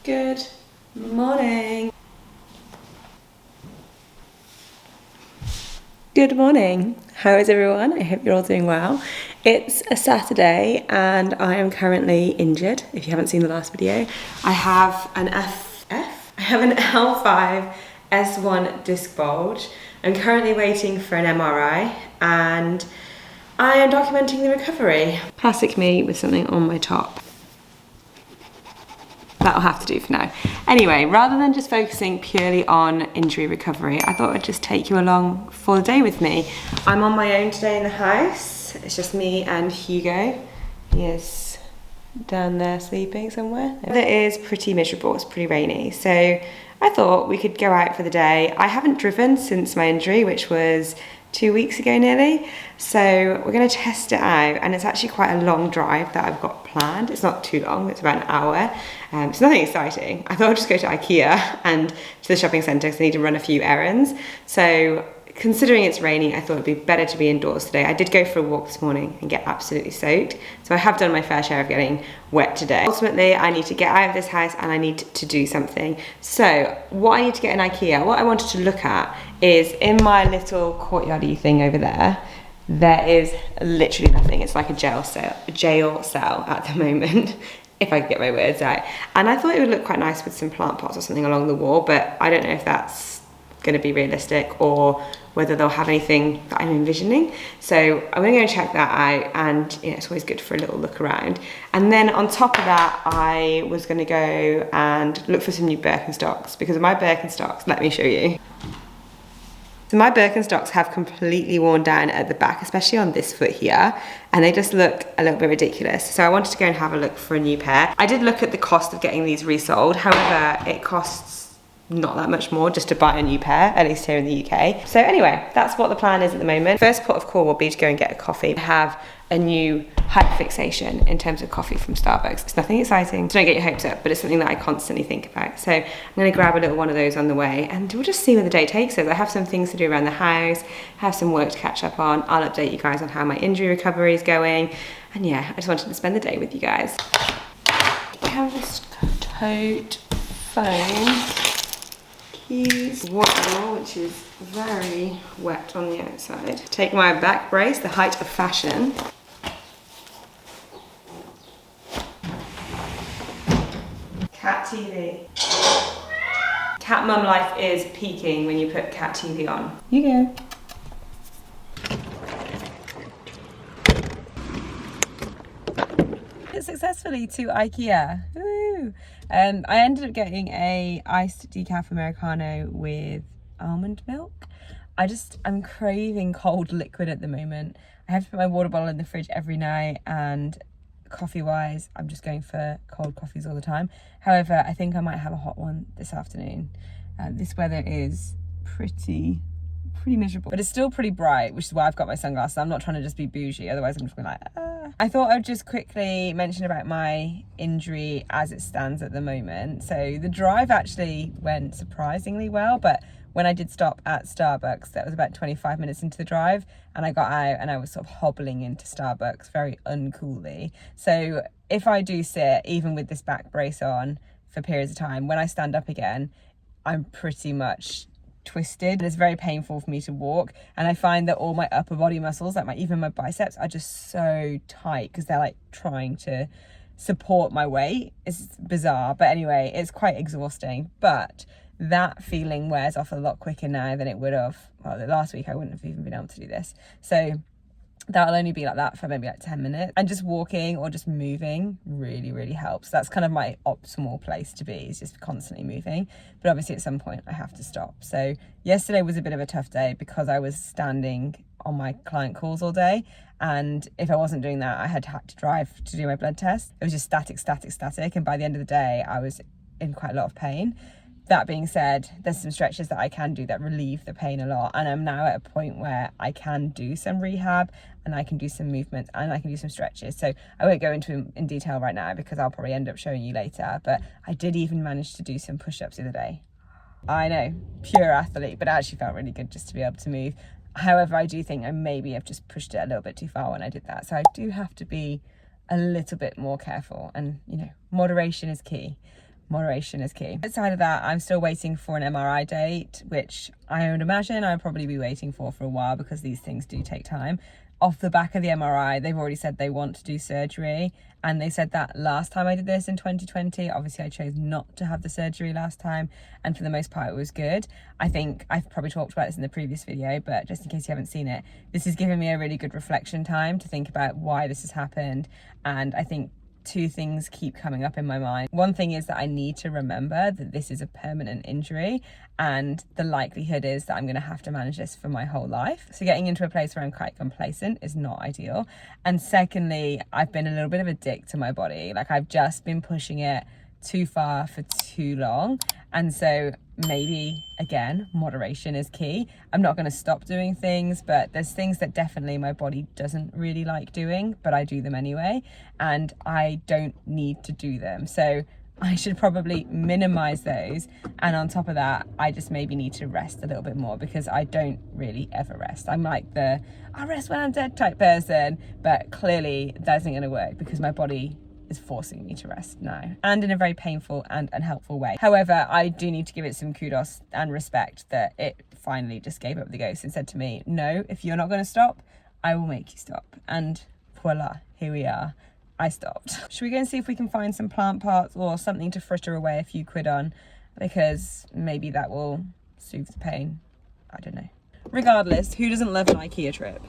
Good morning. Good morning. How is everyone? I hope you're all doing well. It's a Saturday and I am currently injured. If you haven't seen the last video, I have an L5 S1 disc bulge. I'm currently waiting for an MRI and I am documenting the recovery. Classic me with something on my top. That'll have to do for now. Anyway, rather than just focusing purely on injury recovery, I thought I'd just take you along for the day with me. I'm on my own today in the house. It's just me and Hugo. He is down there sleeping somewhere. It is pretty miserable, it's pretty rainy. So I thought we could go out for the day. I haven't driven since my injury, which was 2 weeks ago nearly. So we're gonna test it out, and it's actually quite a long drive that I've got planned. It's not too long, it's about an hour. It's nothing exciting. I thought I'd just go to IKEA and to the shopping centre because I need to run a few errands. So considering it's raining, I thought it'd be better to be indoors today. I did go for a walk this morning and get absolutely soaked. So I have done my fair share of getting wet today. Ultimately, I need to get out of this house and I need to do something. So what I need to get in IKEA, what I wanted to look at is in my little courtyardy thing over there, there is literally nothing. It's like a jail cell at the moment. If I can get my words out. And I thought it would look quite nice with some plant pots or something along the wall, but I don't know if that's going to be realistic or whether they'll have anything that I'm envisioning. So I'm going to go and check that out, and it's always good for a little look around. And then on top of that, I was going to go and look for some new Birkenstocks, because my Birkenstocks, let me show you. So my Birkenstocks have completely worn down at the back, especially on this foot here, and they just look a little bit ridiculous. So I wanted to go and have a look for a new pair. I did look at the cost of getting these resold. However, it costs not that much more just to buy a new pair, at least here in the UK. So anyway, that's what the plan is at the moment. First port of call will be to go and get a coffee. I have a new hype fixation in terms of coffee from Starbucks. It's nothing exciting, so don't get your hopes up, but it's something that I constantly think about. So I'm gonna grab a little one of those on the way, and we'll just see where the day takes us. I have some things to do around the house, have some work to catch up on. I'll update you guys on how my injury recovery is going. And yeah, I just wanted to spend the day with you guys. Canvas tote, phone, keys, water, which is very wet on the outside. Take my back brace, the height of fashion. Cat TV. Cat mum life is peaking when you put cat TV on. You go. Successfully to IKEA. Woo! I ended up getting a iced decaf Americano with almond milk. I'm craving cold liquid at the moment. I have to put my water bottle in the fridge every night, and coffee wise, I'm just going for cold coffees all the time. However, I think I might have a hot one this afternoon. This weather is pretty miserable, but it's still pretty bright, which is why I've got my sunglasses. I'm not trying to just be bougie, otherwise I'm just going like, I thought I'd just quickly mention about my injury as it stands at the moment. So the drive actually went surprisingly well, but when I did stop at Starbucks, that was about 25 minutes into the drive, and I got out and I was sort of hobbling into Starbucks very uncoolly. So if I do sit, even with this back brace on for periods of time, when I stand up again, I'm pretty much twisted. It's very painful for me to walk, and I find that all my upper body muscles, like even my biceps, are just so tight because they're like trying to support my weight. It's bizarre, but anyway, it's quite exhausting. But that feeling wears off a lot quicker now than it would have. Well, last week I wouldn't have even been able to do this. So that'll only be like that for maybe like 10 minutes, and just walking or just moving really helps. That's kind of my optimal place to be, is just constantly moving. But obviously at some point I have to stop. So yesterday was a bit of a tough day because I was standing on my client calls all day, and if I wasn't doing that, I had to drive to do my blood test. It was just static, and by the end of the day I was in quite a lot of pain. That being said, there's some stretches that I can do that relieve the pain a lot, and I'm now at a point where I can do some rehab and I can do some movement and I can do some stretches. So I won't go into them in detail right now because I'll probably end up showing you later, but I did even manage to do some push-ups the other day. I know, pure athlete, but it actually felt really good just to be able to move. However, I do think I maybe have just pushed it a little bit too far when I did that, so I do have to be a little bit more careful, and you know, moderation is key. moderation is key. Outside of that, I'm still waiting for an MRI date, which I would imagine I'll probably be waiting for a while because these things do take time. Off the back of the MRI, they've already said they want to do surgery, and they said that last time I did this in 2020. Obviously I chose not to have the surgery last time, and for the most part it was good. I think I've probably talked about this in the previous video, but just in case you haven't seen it, this has given me a really good reflection time to think about why this has happened. And I think two things keep coming up in my mind. One thing is that I need to remember that this is a permanent injury, and the likelihood is that I'm going to have to manage this for my whole life. So getting into a place where I'm quite complacent is not ideal. And secondly, I've been a little bit of a dick to my body. Like, I've just been pushing it too far for too long. And so maybe, again, moderation is key. I'm not going to stop doing things, but there's things that definitely my body doesn't really like doing, but I do them anyway, and I don't need to do them. So I should probably minimize those. And on top of that, I just maybe need to rest a little bit more, because I don't really ever rest. I'm like the I'll rest when I'm dead type person, but clearly that isn't going to work because my body is forcing me to rest now, and in a very painful and unhelpful way. However, I do need to give it some kudos and respect that it finally just gave up the ghost and said to me, no, if you're not going to stop, I will make you stop. And voila, here we are. I stopped. Should we go and see if we can find some plant parts or something to fritter away a few quid on, because maybe that will soothe the pain? I don't know. Regardless, who doesn't love an IKEA trip?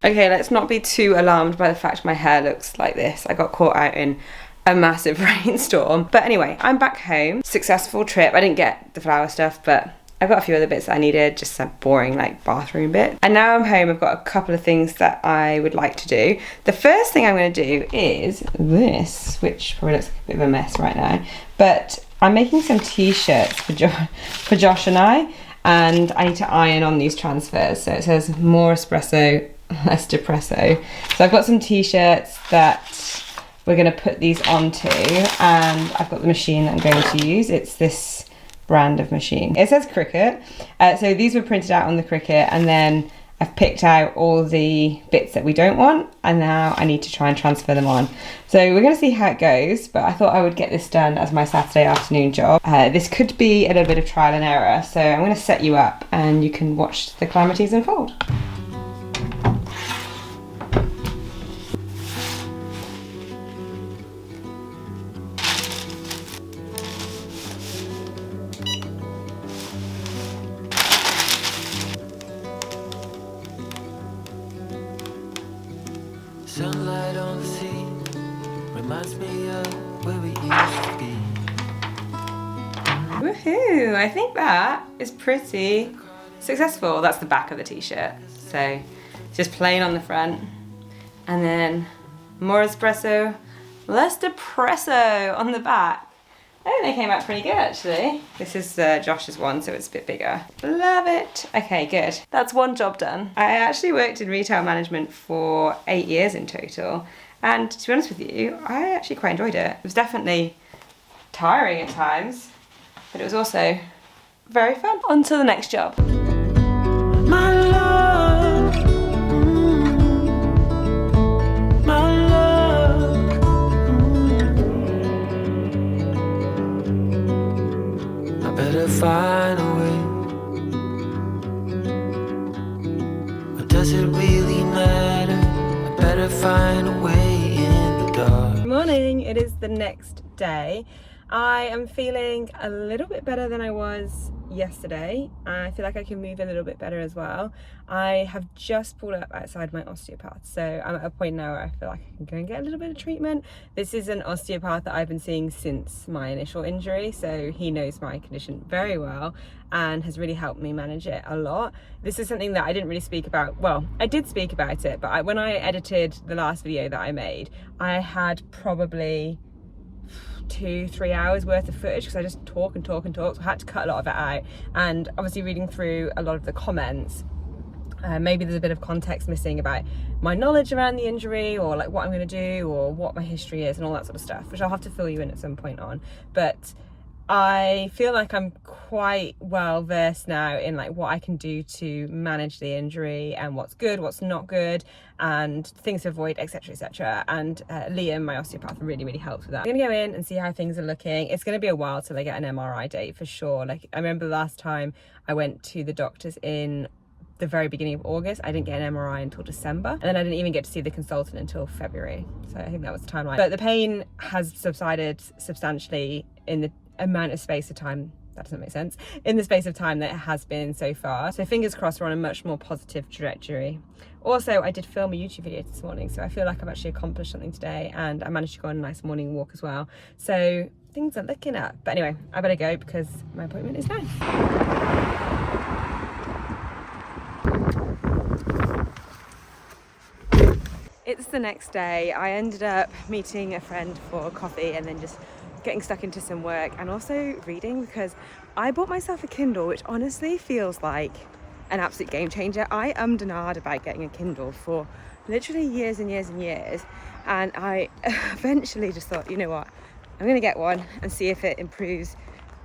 Okay, let's not be too alarmed by the fact my hair looks like this. I got caught out in a massive rainstorm. But anyway, I'm back home. Successful trip. I didn't get the flower stuff, but I've got a few other bits that I needed, just some boring like bathroom bit. And now I'm home, I've got a couple of things that I would like to do. The first thing I'm gonna do is this, which probably looks like a bit of a mess right now, but I'm making some t-shirts for Josh and I need to iron on these transfers. So it says more espresso, less depresso. So I've got some t-shirts that we're going to put these onto, and I've got the machine that I'm going to use. It's this brand of machine. It says Cricut. So these were printed out on the Cricut, and then I've picked out all the bits that we don't want, and now I need to try and transfer them on. So we're going to see how it goes, but I thought I would get this done as my Saturday afternoon job. This could be a little bit of trial and error, so I'm going to set you up and you can watch the calamities unfold. Sunlight on the sea reminds me of where we used to be. Woohoo! I think that is pretty successful. That's the back of the t-shirt. So it's just plain on the front, and then more espresso, less depresso on the back. I think they came out pretty good actually. This is Josh's one, so it's a bit bigger. Love it. Okay, good. That's one job done. I actually worked in retail management for 8 years in total, and to be honest with you, I actually quite enjoyed it. It was definitely tiring at times, but it was also very fun. On to the next job. My love, my love, I better find a way. Or does it really matter? I better find a way in the dark. Good morning, it is the next day. I am feeling a little bit better than I was yesterday. I feel like I can move a little bit better as well. I have just pulled up outside my osteopath, so I'm at a point now where I feel like I can go and get a little bit of treatment. This is an osteopath that I've been seeing since my initial injury, so he knows my condition very well and has really helped me manage it a lot. This is something that I didn't really speak about. Well, I did speak about it, but when I edited the last video that I made, I had probably 2-3 hours worth of footage because I just talk and talk and talk, so I had to cut a lot of it out. And obviously reading through a lot of the comments, Maybe there's a bit of context missing about my knowledge around the injury, or like what I'm going to do, or what my history is, and all that sort of stuff, which I'll have to fill you in at some point on. But I feel like I'm quite well versed now in like what I can do to manage the injury, and what's good, what's not good, and things to avoid, etc, etc. And Liam, my osteopath, really helps with that. I'm gonna go in and see how things are looking. It's gonna be a while till I get an MRI date for sure. Like, I remember the last time I went to the doctors in the very beginning of August, I didn't get an MRI until December, and then I didn't even get to see the consultant until February. So I think that was the timeline. But the pain has subsided substantially in the amount of space of time, that doesn't make sense, in the space of time that it has been so far. So fingers crossed we're on a much more positive trajectory. Also, I did film a YouTube video this morning, so I feel like I've actually accomplished something today, and I managed to go on a nice morning walk as well. So things are looking up. But anyway, I better go because my appointment is now. It's the next day. I ended up meeting a friend for coffee and then just getting stuck into some work, and also reading, because I bought myself a Kindle, which honestly feels like an absolute game changer. I ummed and ahed about getting a Kindle for literally years and years and years, and I eventually just thought, you know what, I'm gonna get one and see if it improves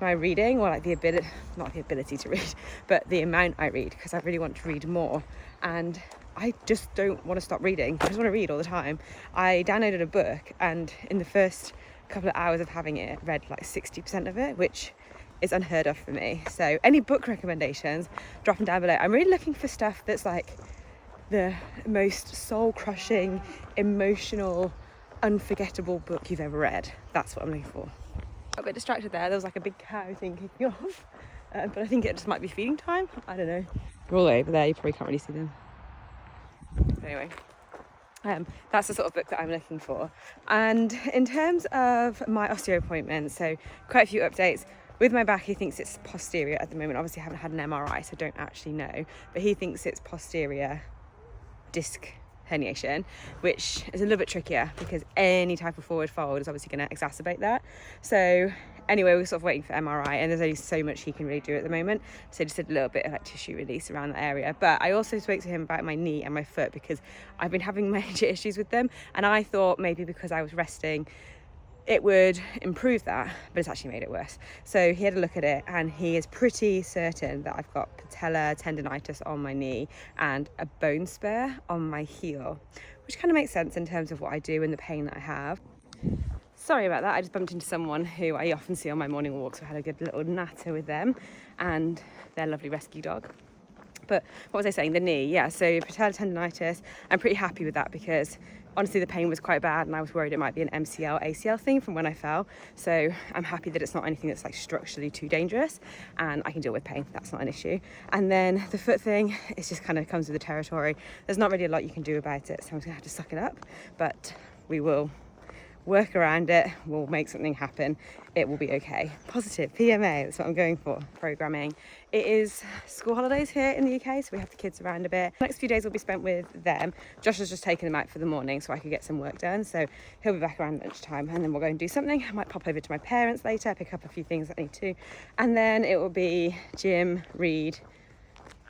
my reading, or like the ability, not the ability to read, but the amount I read, because I really want to read more, and I just don't want to stop reading. I just want to read all the time. I downloaded a book, and in the first couple of hours of having it, read like 60% of it, which is unheard of for me. So any book recommendations, drop them down below. I'm really looking for stuff that's like the most soul-crushing, emotional, unforgettable book you've ever read. That's what I'm looking for. Got a bit distracted there. There was like a big cow thing kicking off, but I think it just might be feeding time. I don't know. They're all over there. You probably can't really see them. But anyway, that's the sort of book that I'm looking for. And in terms of my osteo appointment, so quite a few updates. With my back, he thinks it's posterior at the moment. Obviously, I haven't had an MRI, so I don't actually know. But he thinks it's posterior disc herniation, which is a little bit trickier because any type of forward fold is obviously going to exacerbate that. So anyway, we're sort of waiting for MRI, and there's only so much he can really do at the moment. So just did a little bit of like tissue release around that area. But I also spoke to him about my knee and my foot, because I've been having major issues with them, and I thought maybe because I was resting it would improve that, but it's actually made it worse. So he had a look at it, and he is pretty certain that I've got patellar tendonitis on my knee and a bone spur on my heel, which kind of makes sense in terms of what I do and the pain that I have. Sorry about that, I just bumped into someone who I often see on my morning walks, so I had a good little natter with them and their lovely rescue dog. But what was I saying? The knee, yeah, so patellar tendonitis. I'm pretty happy with that, because honestly the pain was quite bad, and I was worried it might be an MCL, ACL thing from when I fell. So I'm happy that it's not anything that's like structurally too dangerous, and I can deal with pain. That's not an issue. And then the foot thing, it just kind of comes with the territory. There's not really a lot you can do about it, so I'm just gonna have to suck it up, but we will work around it, we'll make something happen, it will be okay. Positive PMA, that's what I'm going for. Programming. It is school holidays here in the UK, so we have the kids around a bit. The next few days will be spent with them. Josh has just taken them out for the morning so I could get some work done, so he'll be back around lunchtime, and then we'll go and do something. I might pop over to my parents later, pick up a few things that I need to, and then it will be gym, read,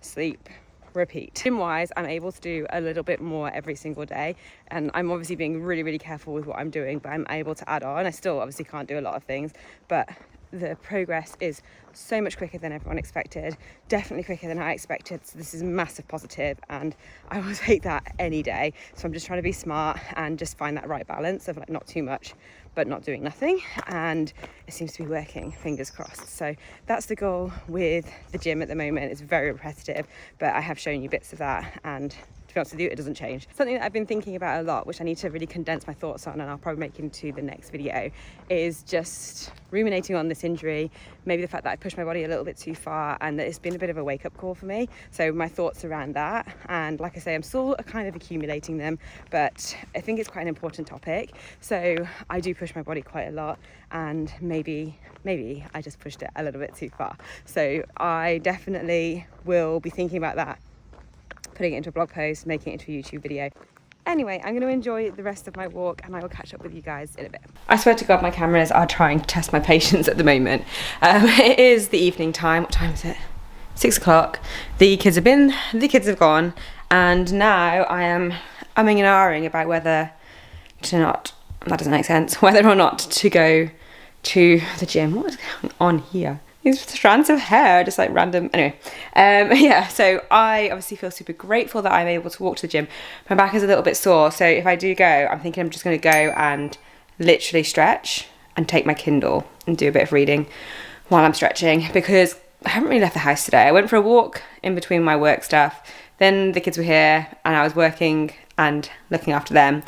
sleep, repeat. Gym wise, I'm able to do a little bit more every single day, and I'm obviously being really careful with what I'm doing, but I'm able to add on. I still obviously can't do a lot of things, but the progress is so much quicker than everyone expected, definitely quicker than I expected, so this is massive positive, and I will take that any day. So I'm just trying to be smart and just find that right balance of like not too much but not doing nothing, and it seems to be working, fingers crossed. So that's the goal with the gym at the moment. It's very repetitive, but I have shown you bits of that, and to be honest with you, it doesn't change. Something that I've been thinking about a lot, which I need to really condense my thoughts on, and I'll probably make into the next video, is just ruminating on this injury, maybe the fact that I pushed my body a little bit too far, and that it's been a bit of a wake-up call for me. So my thoughts around that, and like I say, I'm still kind of accumulating them, but I think it's quite an important topic. So I do push my body quite a lot, and maybe I just pushed it a little bit too far. So I definitely will be thinking about that, putting it into a blog post, making it into a YouTube video. Anyway, I'm going to enjoy the rest of my walk, and I will catch up with you guys in a bit. I swear to God, my cameras are trying to test my patience at the moment. It is the evening time. What time is it? 6 o'clock. The kids have gone, and now I am umming and ahhing about whether to not, that doesn't make sense, whether or not to go to the gym. What is going on here? These strands of hair, just like random, anyway. Yeah, so I obviously feel super grateful that I'm able to walk to the gym. My back is a little bit sore, so if I do go, I'm thinking I'm just gonna go and literally stretch and take my Kindle and do a bit of reading while I'm stretching, because I haven't really left the house today. I went for a walk in between my work stuff, then the kids were here and I was working and looking after them,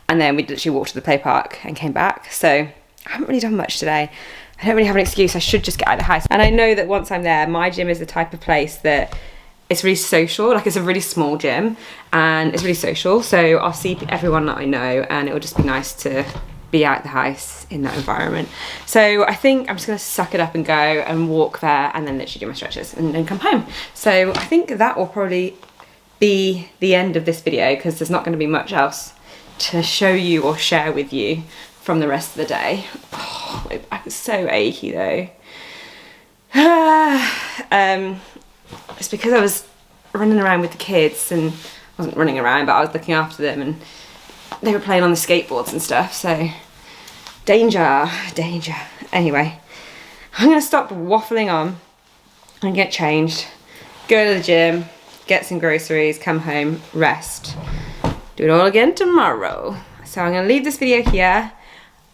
and then we literally walked to the play park and came back. So I haven't really done much today. I don't really have an excuse. I should just get out of the house. And I know that once I'm there, my gym is the type of place that it's really social. Like, it's a really small gym and it's really social. So I'll see everyone that I know, and it will just be nice to be out the house in that environment. So I think I'm just gonna suck it up and go and walk there, and then literally do my stretches and then come home. So I think that will probably be the end of this video, because there's not gonna be much else to show you or share with you from the rest of the day. Oh, my back is so achy though. It's because I was running around with the kids, and I wasn't running around, but I was looking after them, and they were playing on the skateboards and stuff, so danger. Anyway, I'm gonna stop waffling on and get changed, go to the gym, get some groceries, come home, rest, do it all again tomorrow. So I'm gonna leave this video here.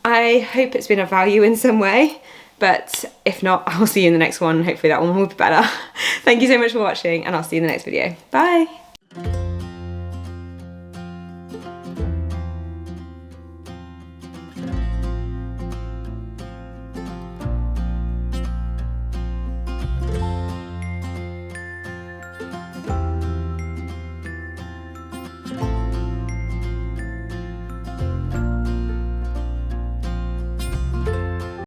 I hope it's been of value in some way, but if not, I will see you in the next one. Hopefully that one will be better. Thank you so much for watching, and I'll see you in the next video. Bye.